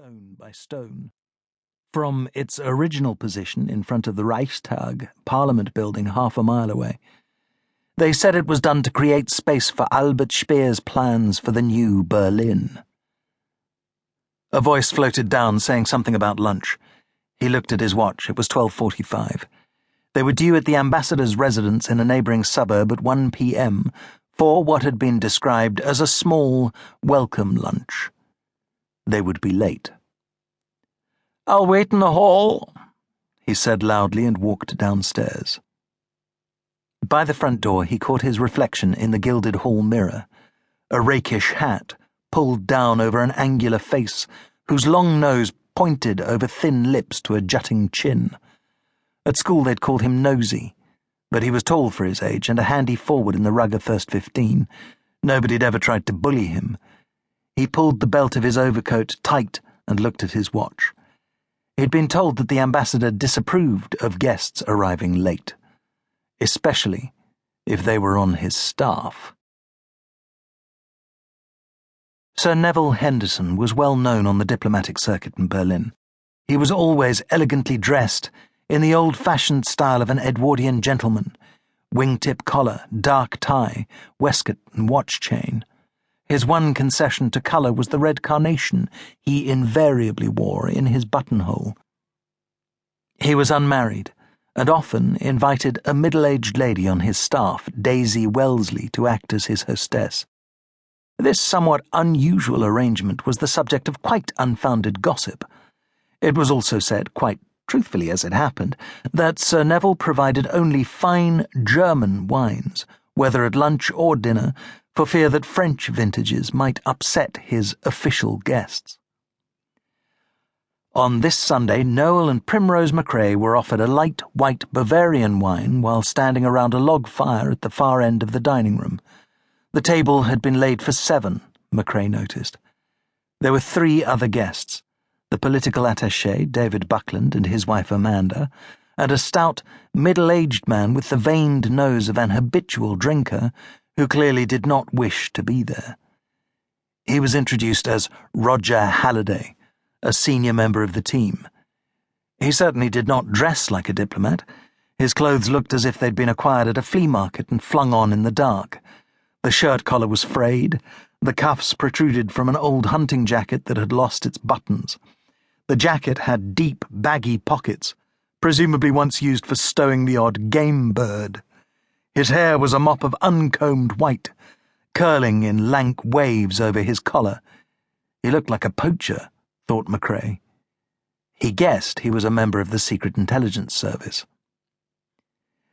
stone by stone. From its original position in front of the Reichstag, Parliament building half a mile away. They said it was done to create space for Albert Speer's plans for the new Berlin. A voice floated down saying something about lunch. He looked at his watch. It was 12:45. They were due at the ambassador's residence in a neighbouring suburb at 1 p.m. for what had been described as a small, welcome lunch. They would be late. "I'll wait in the hall," he said loudly and walked downstairs. By the front door he caught his reflection in the gilded hall mirror, a rakish hat pulled down over an angular face whose long nose pointed over thin lips to a jutting chin. At school they'd called him Nosy, but he was tall for his age and a handy forward in the rug of first 15. Nobody'd ever tried to bully him. He pulled the belt of his overcoat tight and looked at his watch. He'd been told that the ambassador disapproved of guests arriving late, especially if they were on his staff. Sir Neville Henderson was well known on the diplomatic circuit in Berlin. He was always elegantly dressed in the old-fashioned style of an Edwardian gentleman, wingtip collar, dark tie, waistcoat and watch chain. His one concession to colour was the red carnation he invariably wore in his buttonhole. He was unmarried, and often invited a middle-aged lady on his staff, Daisy Wellesley, to act as his hostess. This somewhat unusual arrangement was the subject of quite unfounded gossip. It was also said, quite truthfully as it happened, that Sir Neville provided only fine German wines, whether at lunch or dinner, for fear that French vintages might upset his official guests. On this Sunday, Noel and Primrose Macrae were offered a light white Bavarian wine while standing around a log fire at the far end of the dining room. The table had been laid for 7, Macrae noticed. There were 3 other guests, the political attaché, David Buckland, and his wife Amanda, and a stout, middle-aged man with the veined nose of an habitual drinker who clearly did not wish to be there. He was introduced as Roger Halliday, a senior member of the team. He certainly did not dress like a diplomat. His clothes looked as if they'd been acquired at a flea market and flung on in the dark. The shirt collar was frayed, the cuffs protruded from an old hunting jacket that had lost its buttons. The jacket had deep, baggy pockets, presumably once used for stowing the odd game bird. His hair was a mop of uncombed white, curling in lank waves over his collar. He looked like a poacher, thought Macrae. He guessed he was a member of the Secret Intelligence Service.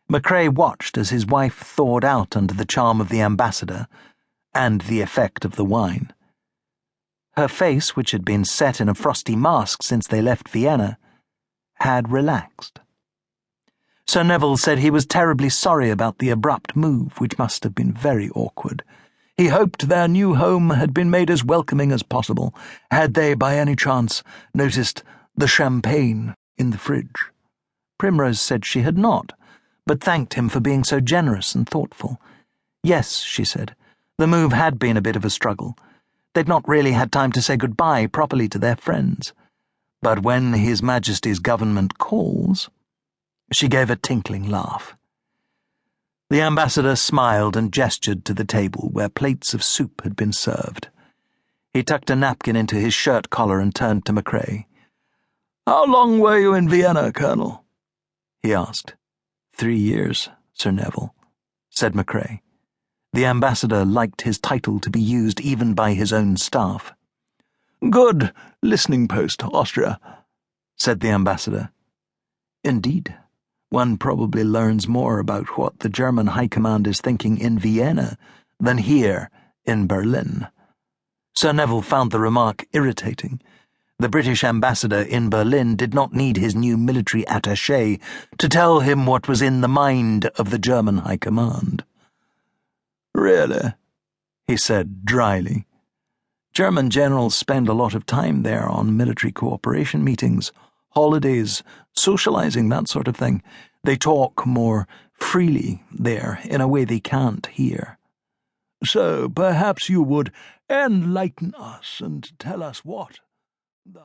Macrae watched as his wife thawed out under the charm of the ambassador and the effect of the wine. Her face, which had been set in a frosty mask since they left Vienna, had relaxed. Sir Neville said he was terribly sorry about the abrupt move, which must have been very awkward. He hoped their new home had been made as welcoming as possible, had they, by any chance, noticed the champagne in the fridge. Primrose said she had not, but thanked him for being so generous and thoughtful. Yes, she said, the move had been a bit of a struggle. They'd not really had time to say goodbye properly to their friends. But when His Majesty's government calls... She gave a tinkling laugh. The ambassador smiled and gestured to the table where plates of soup had been served. He tucked a napkin into his shirt collar and turned to Macrae. "How long were you in Vienna, Colonel?" he asked. 3 years, Sir Neville, said Macrae. The ambassador liked his title to be used even by his own staff. "Good listening post, Austria," said the ambassador. "Indeed. One probably learns more about what the German High Command is thinking in Vienna than here in Berlin." Sir Neville found the remark irritating. The British ambassador in Berlin did not need his new military attaché to tell him what was in the mind of the German High Command. "Really?" he said dryly. "German generals spend a lot of time there on military cooperation meetings, holidays, socializing, that sort of thing. They talk more freely there in a way they can't here." "So perhaps you would enlighten us and tell us what